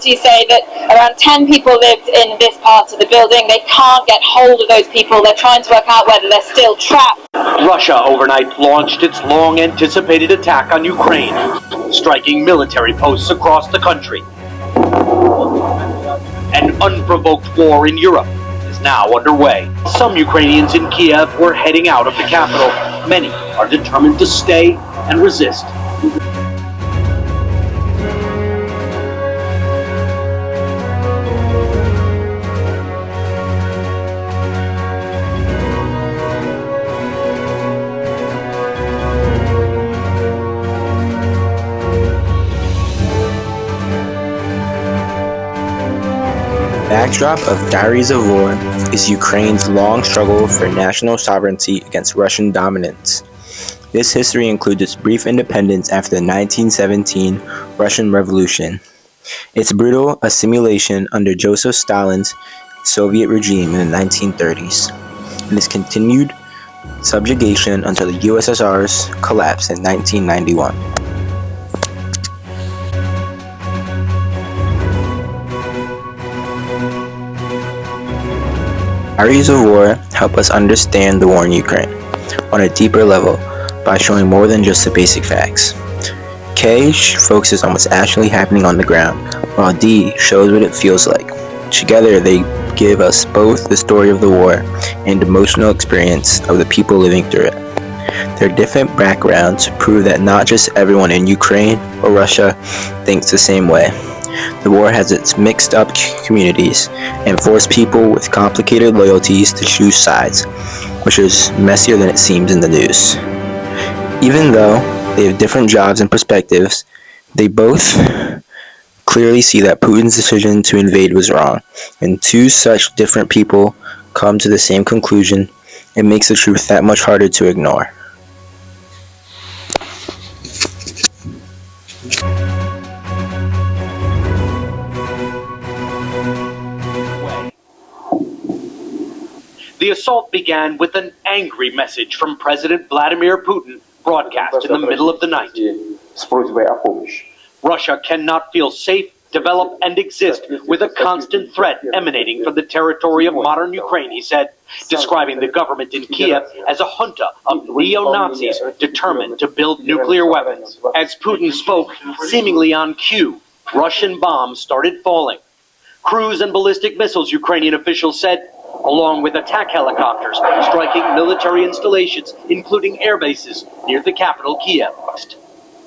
authorities say that around 10 people lived in this part of the building. They can't get hold of those people. They're trying to work out whether they're still trapped. Russia overnight launched its long-anticipated attack on Ukraine, striking military posts across the country. An unprovoked war in Europe is now underway. Some Ukrainians in Kiev were heading out of the capital. Many are determined to stay and resist. Backdrop of Diaries of War is Ukraine's long struggle for national sovereignty against Russian dominance. This history includes its brief independence after the 1917 Russian Revolution, its brutal assimilation under Joseph Stalin's Soviet regime in the 1930s, and its continued subjugation until the USSR's collapse in 1991. Diaries of War help us understand the war in Ukraine on a deeper level by showing more than just the basic facts. K focuses on what's actually happening on the ground, while D shows what it feels like. Together, they give us both the story of the war and emotional experience of the people living through it. Their different backgrounds prove that not just everyone in Ukraine or Russia thinks the same way. The war has its mixed up communities and forced people with complicated loyalties to choose sides, which is messier than it seems in the news. Even though they have different jobs and perspectives, they both clearly see that Putin's decision to invade was wrong. And two such different people come to the same conclusion, it makes the truth that much harder to ignore. The assault began with an angry message from President Vladimir Putin broadcast in the middle of the night. Russia cannot feel safe, develop, and exist with a constant threat emanating from the territory of modern Ukraine, he said, describing the government in Kiev as a junta of neo-Nazis determined to build nuclear weapons. As Putin spoke, seemingly on cue, Russian bombs started falling. Cruise and ballistic missiles, Ukrainian officials said, along with attack helicopters striking military installations, including air bases near the capital, Kiev.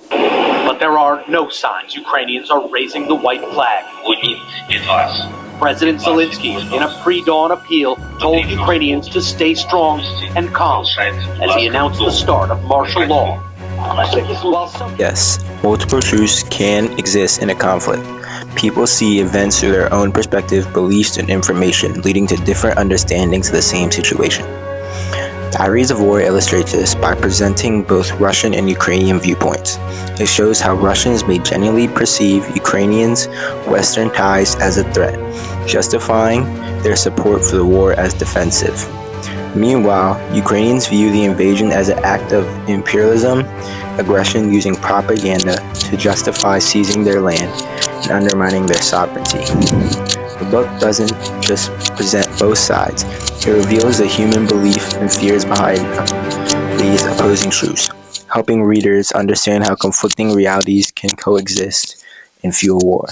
But there are no signs Ukrainians are raising the white flag. President Zelensky, in a pre-dawn appeal, told Ukrainians to stay strong and calm as he announced the start of martial law. Yes, multiple truths can exist in a conflict. People see events through their own perspective, beliefs, and information, leading to different understandings of the same situation. Diaries of War illustrates this by presenting both Russian and Ukrainian viewpoints. It shows how Russians may genuinely perceive Ukrainians' Western ties as a threat, justifying their support for the war as defensive. Meanwhile, Ukrainians view the invasion as an act of imperialism, aggression using propaganda to justify seizing their land and undermining their sovereignty. The book doesn't just present both sides, it reveals the human belief and fears behind these opposing truths, helping readers understand how conflicting realities can coexist and fuel war.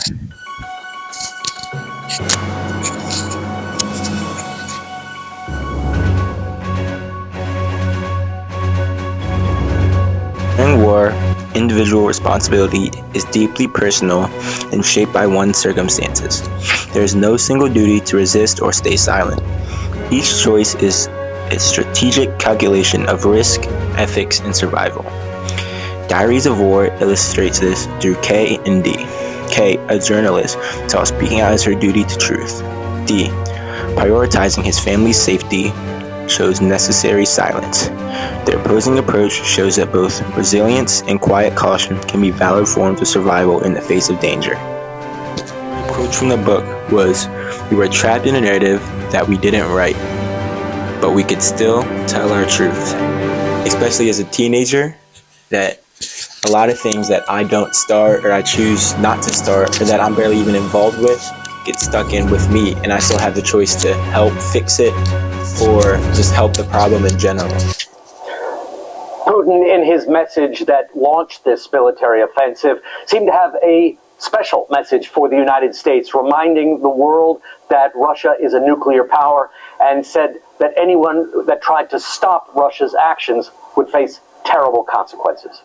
During war, individual responsibility is deeply personal and shaped by one's circumstances. There is no single duty to resist or stay silent. Each choice is a strategic calculation of risk, ethics, and survival. Diaries of War illustrates this through K and D. K, a journalist, saw speaking out as her duty to truth. D, prioritizing his family's safety, shows necessary silence. The opposing approach shows that both resilience and quiet caution can be valid forms of survival in the face of danger. The quote from the book was, "We were trapped in a narrative that we didn't write, but we could still tell our truth." Especially as a teenager, that a lot of things that I don't start or I choose not to start or that I'm barely even involved with get stuck in with me, and I still have the choice to help fix it or just help the problem in general. Putin, in his message that launched this military offensive, seemed to have a special message for the United States, reminding the world that Russia is a nuclear power, and said that anyone that tried to stop Russia's actions would face terrible consequences.